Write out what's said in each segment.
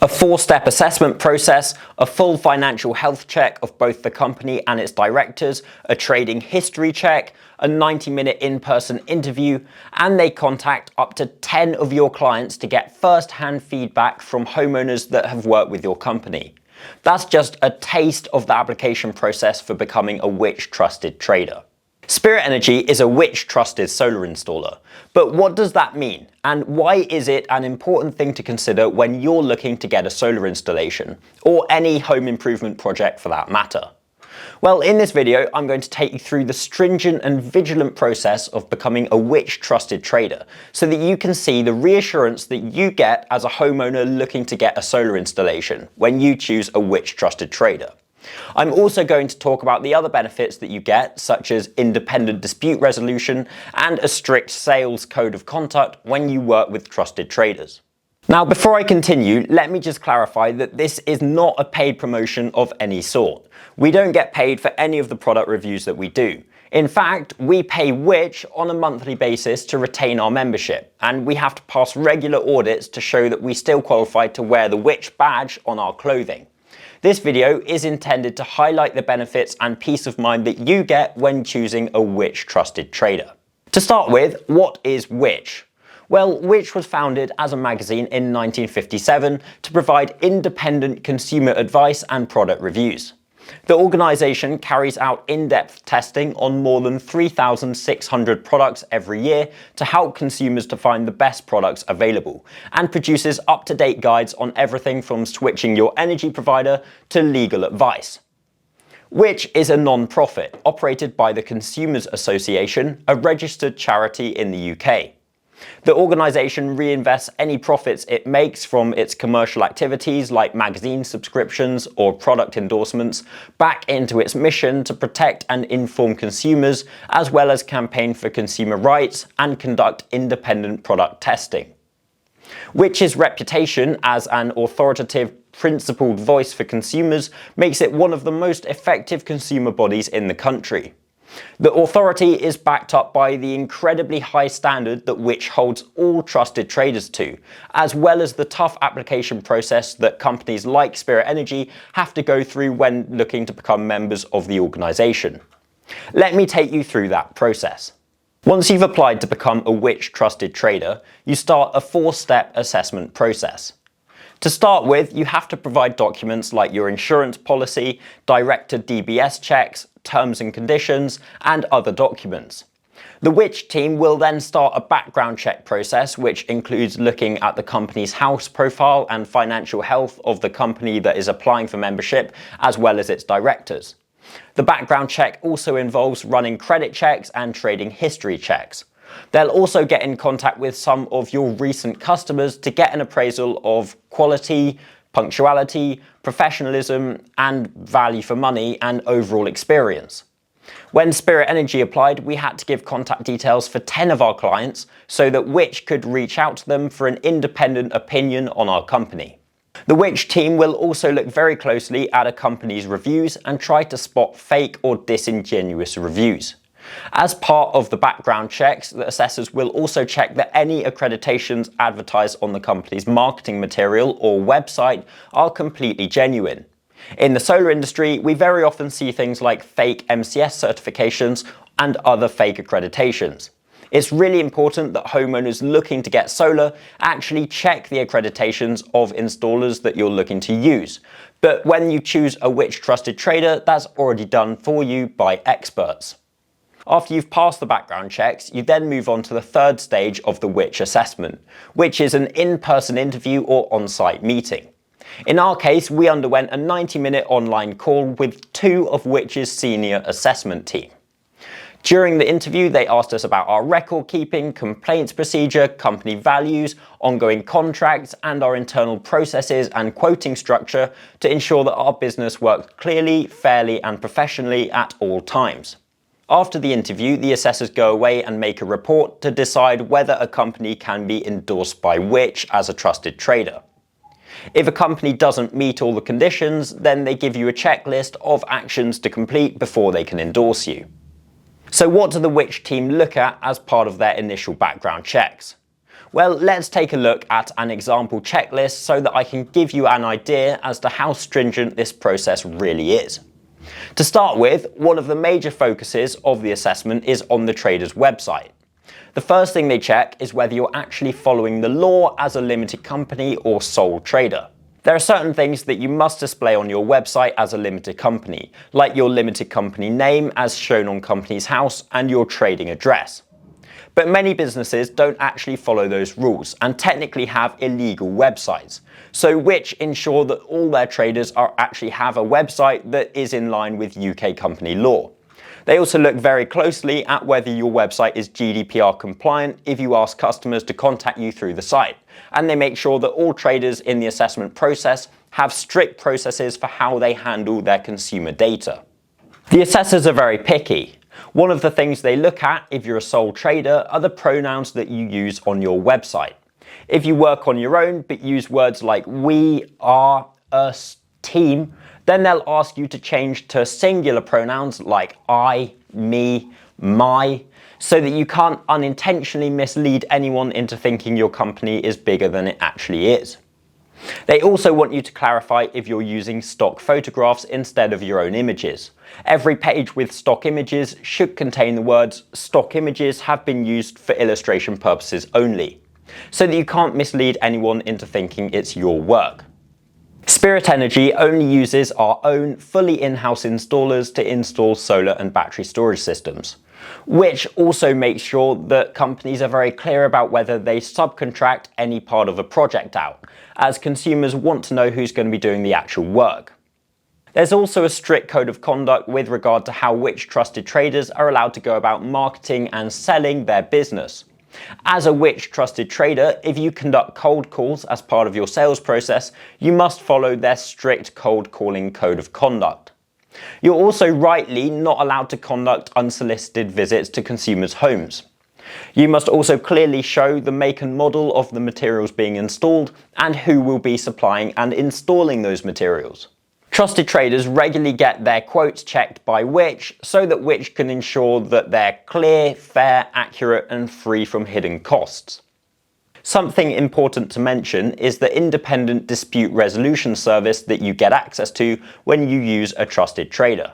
a 4-step assessment process, a full financial health check of both the company and its directors, a trading history check, a 90-minute in-person interview, and they contact up to 10 of your clients to get first-hand feedback from homeowners that have worked with your company. That's just a taste of the application process for becoming a Which Trusted Trader. Spirit Energy is a Which Trusted solar installer. But what does that mean? And why is it an important thing to consider when you're looking to get a solar installation, or any home improvement project for that matter? Well, in this video, I'm going to take you through the stringent and vigilant process of becoming a Which Trusted Trader, so that you can see the reassurance that you get as a homeowner looking to get a solar installation when you choose a Which Trusted Trader. I'm also going to talk about the other benefits that you get, such as independent dispute resolution and a strict sales code of conduct when you work with trusted traders. Now, before I continue, let me just clarify that this is not a paid promotion of any sort. We don't get paid for any of the product reviews that we do. In fact, we pay Which on a monthly basis to retain our membership, and we have to pass regular audits to show that we still qualify to wear the Which badge on our clothing. This video is intended to highlight the benefits and peace of mind that you get when choosing a Which Trusted Trader. To start with, what is Which? Well, Which was founded as a magazine in 1957 to provide independent consumer advice and product reviews. The organisation carries out in-depth testing on more than 3,600 products every year to help consumers to find the best products available, and produces up-to-date guides on everything from switching your energy provider to legal advice. Which is a non-profit operated by the Consumers Association, a registered charity in the UK. The organisation reinvests any profits it makes from its commercial activities like magazine subscriptions or product endorsements back into its mission to protect and inform consumers, as well as campaign for consumer rights and conduct independent product testing. Which's reputation as an authoritative, principled voice for consumers makes it one of the most effective consumer bodies in the country. The authority is backed up by the incredibly high standard that Which holds all trusted traders to, as well as the tough application process that companies like Spirit Energy have to go through when looking to become members of the organisation. Let me take you through that process. Once you've applied to become a Which Trusted Trader, you start a 4-step assessment process. To start with, you have to provide documents like your insurance policy, director DBS checks, terms and conditions, and other documents. The Which team will then start a background check process, which includes looking at the company's house profile and financial health of the company that is applying for membership, as well as its directors. The background check also involves running credit checks and trading history checks. They'll also get in contact with some of your recent customers to get an appraisal of quality, punctuality, professionalism, and value for money and overall experience. When Spirit Energy applied, we had to give contact details for 10 of our clients so that Which could reach out to them for an independent opinion on our company. The Which team will also look very closely at a company's reviews and try to spot fake or disingenuous reviews. As part of the background checks, the assessors will also check that any accreditations advertised on the company's marketing material or website are completely genuine. In the solar industry, we very often see things like fake MCS certifications and other fake accreditations. It's really important that homeowners looking to get solar actually check the accreditations of installers that you're looking to use. But when you choose a Which Trusted Trader, that's already done for you by experts. After you've passed the background checks, you then move on to the 3rd stage of the Which assessment, which is an in-person interview or on-site meeting. In our case, we underwent a 90-minute online call with 2 of Which's senior assessment team. During the interview, they asked us about our record keeping, complaints procedure, company values, ongoing contracts, and our internal processes and quoting structure to ensure that our business worked clearly, fairly, and professionally at all times. After the interview, the assessors go away and make a report to decide whether a company can be endorsed by Which as a trusted trader. If a company doesn't meet all the conditions, then they give you a checklist of actions to complete before they can endorse you. So what do the Which team look at as part of their initial background checks? Well, let's take a look at an example checklist so that I can give you an idea as to how stringent this process really is. To start with, one of the major focuses of the assessment is on the trader's website. The first thing they check is whether you're actually following the law as a limited company or sole trader. There are certain things that you must display on your website as a limited company, like your limited company name as shown on Companies House and your trading address. But many businesses don't actually follow those rules and technically have illegal websites, so which ensure that all their traders actually have a website that is in line with UK company law. They also look very closely at whether your website is GDPR compliant if you ask customers to contact you through the site, and they make sure that all traders in the assessment process have strict processes for how they handle their consumer data. The assessors are very picky. One of the things they look at if you're a sole trader are the pronouns that you use on your website. If you work on your own but use words like we, our, us, team, then they'll ask you to change to singular pronouns like I, me, my, so that you can't unintentionally mislead anyone into thinking your company is bigger than it actually is. They also want you to clarify if you're using stock photographs instead of your own images. Every page with stock images should contain the words "stock images have been used for illustration purposes only," so that you can't mislead anyone into thinking it's your work. Spirit Energy only uses our own fully in-house installers to install solar and battery storage systems, which also makes sure that companies are very clear about whether they subcontract any part of a project out, as consumers want to know who's going to be doing the actual work. There's also a strict code of conduct with regard to how which trusted traders are allowed to go about marketing and selling their business. As a which trusted trader, if you conduct cold calls as part of your sales process, you must follow their strict cold calling code of conduct. You're also rightly not allowed to conduct unsolicited visits to consumers' homes. You must also clearly show the make and model of the materials being installed and who will be supplying and installing those materials. Trusted traders regularly get their quotes checked by Which, so that Which can ensure that they're clear, fair, accurate, and free from hidden costs. Something important to mention is the independent dispute resolution service that you get access to when you use a trusted trader.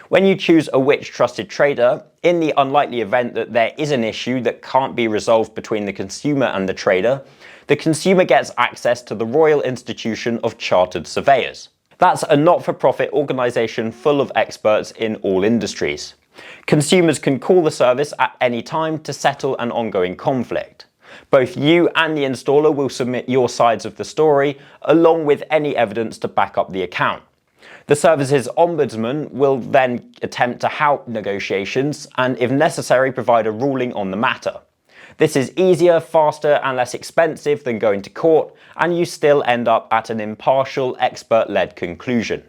When you choose a Which trusted trader, in the unlikely event that there is an issue that can't be resolved between the consumer and the trader, the consumer gets access to the Royal Institution of Chartered Surveyors. That's a not-for-profit organisation full of experts in all industries. Consumers can call the service at any time to settle an ongoing conflict. Both you and the installer will submit your sides of the story, along with any evidence to back up the account. The service's ombudsman will then attempt to halt negotiations and, if necessary, provide a ruling on the matter. This is easier, faster, and less expensive than going to court, and you still end up at an impartial, expert-led conclusion.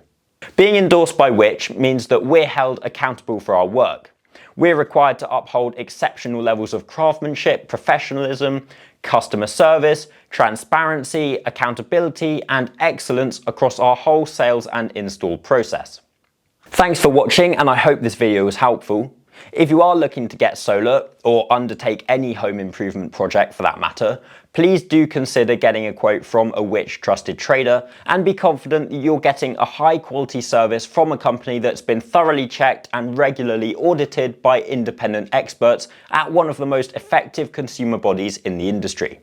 Being endorsed by Which means that we're held accountable for our work. We're required to uphold exceptional levels of craftsmanship, professionalism, customer service, transparency, accountability, and excellence across our whole sales and install process. Thanks for watching, and I hope this video was helpful. If you are looking to get solar, or undertake any home improvement project for that matter, please do consider getting a quote from a Which trusted trader and be confident that you're getting a high quality service from a company that's been thoroughly checked and regularly audited by independent experts at one of the most effective consumer bodies in the industry.